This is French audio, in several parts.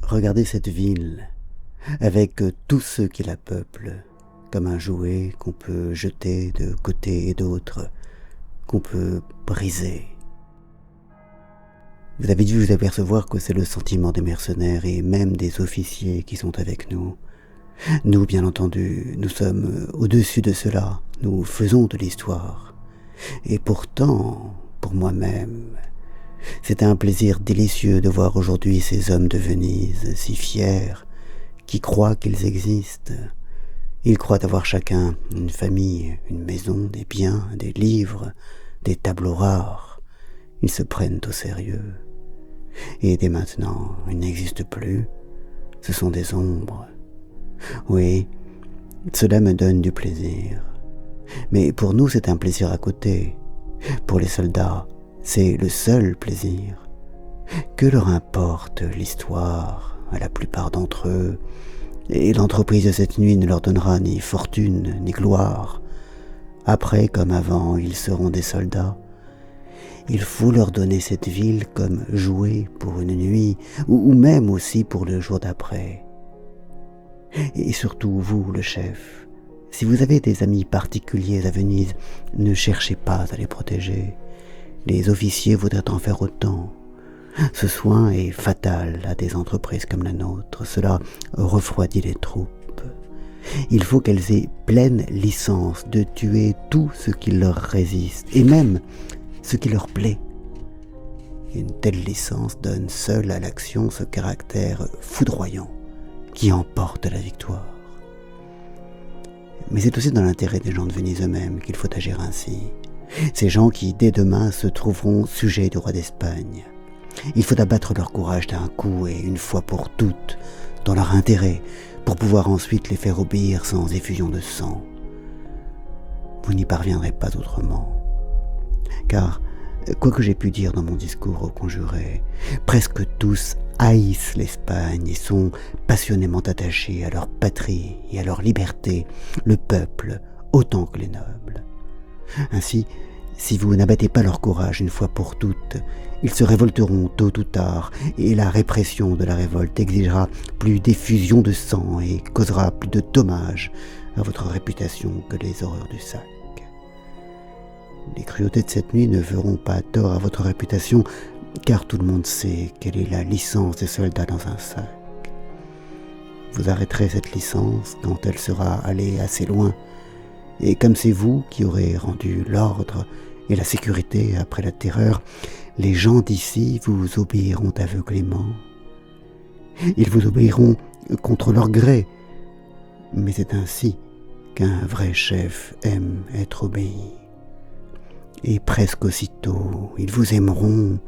Regardez cette ville, avec tous ceux qui la peuplent, comme un jouet qu'on peut jeter de côté et d'autre, qu'on peut briser. Vous avez dû vous apercevoir que c'est le sentiment des mercenaires et même des officiers qui sont avec nous. Nous, bien entendu, nous sommes au-dessus de cela, nous faisons de l'histoire. Et pourtant, pour moi-même, c'est un plaisir délicieux de voir aujourd'hui ces hommes de Venise, si fiers, qui croient qu'ils existent. Ils croient avoir chacun une famille, une maison, des biens, des livres, des tableaux rares. Ils se prennent au sérieux. Et dès maintenant, ils n'existent plus. Ce sont des ombres. Oui, cela me donne du plaisir. Mais pour nous, c'est un plaisir à côté. Pour les soldats, c'est le seul plaisir. Que leur importe l'histoire à la plupart d'entre eux, et l'entreprise de cette nuit ne leur donnera ni fortune ni gloire. Après, comme avant, ils seront des soldats. Il faut leur donner cette ville comme jouet pour une nuit, ou même aussi pour le jour d'après. Et surtout, vous, le chef, si vous avez des amis particuliers à Venise, ne cherchez pas à les protéger. Les officiers voudraient en faire autant. Ce soin est fatal à des entreprises comme la nôtre. Cela refroidit les troupes. Il faut qu'elles aient pleine licence de tuer tout ce qui leur résiste, et même ce qui leur plaît. Une telle licence donne seule à l'action ce caractère foudroyant qui emporte la victoire. Mais c'est aussi dans l'intérêt des gens de Venise eux-mêmes qu'il faut agir ainsi. Ces gens qui, dès demain, se trouveront sujets du roi d'Espagne. Il faut abattre leur courage d'un coup et une fois pour toutes, dans leur intérêt, pour pouvoir ensuite les faire obéir sans effusion de sang. Vous n'y parviendrez pas autrement. Car, quoi que j'ai pu dire dans mon discours aux conjurés, presque tous haïssent l'Espagne et sont passionnément attachés à leur patrie et à leur liberté, le peuple autant que les nobles. Ainsi, si vous n'abattez pas leur courage une fois pour toutes, ils se révolteront tôt ou tard, et la répression de la révolte exigera plus d'effusion de sang et causera plus de dommages à votre réputation que les horreurs du sac. Les cruautés de cette nuit ne feront pas tort à votre réputation, car tout le monde sait quelle est la licence des soldats dans un sac. Vous arrêterez cette licence quand elle sera allée assez loin, et comme c'est vous qui aurez rendu l'ordre et la sécurité après la terreur, les gens d'ici vous obéiront aveuglément. Ils vous obéiront contre leur gré, mais c'est ainsi qu'un vrai chef aime être obéi. Et presque aussitôt, ils vous aimeront,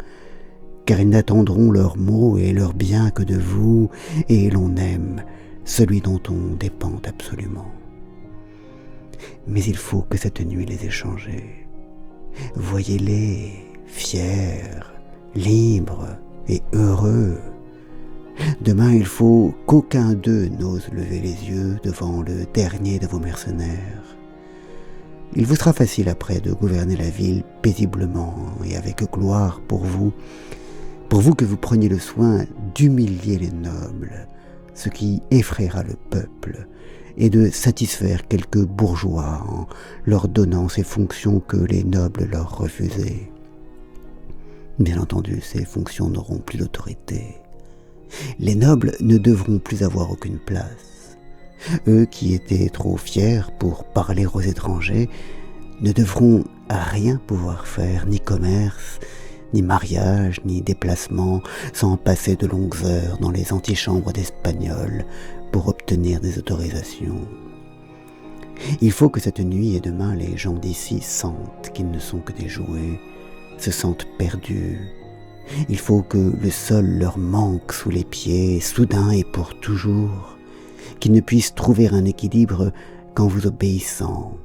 car ils n'attendront leurs maux et leurs biens que de vous, et l'on aime celui dont on dépend absolument. Mais il faut que cette nuit les ait changés. Voyez-les fiers, libres et heureux. Demain, il faut qu'aucun d'eux n'ose lever les yeux devant le dernier de vos mercenaires. Il vous sera facile après de gouverner la ville paisiblement et avec gloire pour vous que vous preniez le soin d'humilier les nobles, ce qui effraiera le peuple, et de satisfaire quelques bourgeois en leur donnant ces fonctions que les nobles leur refusaient. Bien entendu, ces fonctions n'auront plus d'autorité. Les nobles ne devront plus avoir aucune place. Eux qui étaient trop fiers pour parler aux étrangers ne devront rien pouvoir faire, ni commerce, ni mariage, ni déplacement, sans passer de longues heures dans les antichambres d'Espagnols pour obtenir des autorisations. Il faut que cette nuit et demain les gens d'ici sentent qu'ils ne sont que des jouets, se sentent perdus. Il faut que le sol leur manque sous les pieds, soudain et pour toujours, qu'ils ne puissent trouver un équilibre qu'en vous obéissant.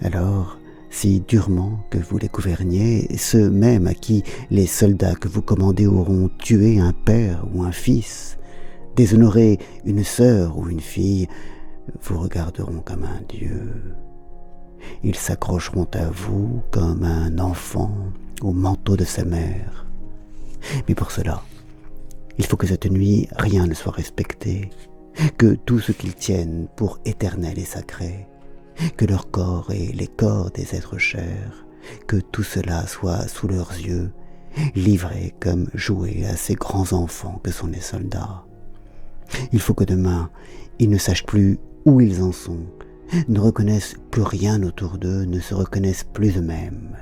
Alors, si durement que vous les gouverniez, ceux mêmes à qui les soldats que vous commandez auront tué un père ou un fils, déshonoré une sœur ou une fille, vous regarderont comme un dieu. Ils s'accrocheront à vous comme un enfant au manteau de sa mère. Mais pour cela, Il faut que cette nuit, rien ne soit respecté, que tout ce qu'ils tiennent pour éternel et sacré, que leur corps et les corps des êtres chers, que tout cela soit sous leurs yeux, livré comme jouet à ces grands enfants que sont les soldats. Il faut que demain, ils ne sachent plus où ils en sont, ne reconnaissent plus rien autour d'eux, ne se reconnaissent plus eux-mêmes.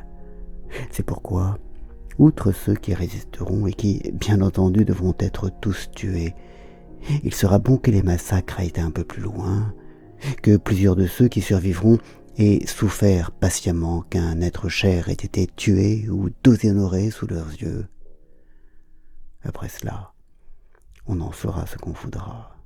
C'est pourquoi, outre ceux qui résisteront et qui, bien entendu, devront être tous tués, il sera bon que les massacres aient été un peu plus loin, que plusieurs de ceux qui survivront aient souffert patiemment qu'un être cher ait été tué ou déshonoré sous leurs yeux. Après cela, on en fera ce qu'on voudra.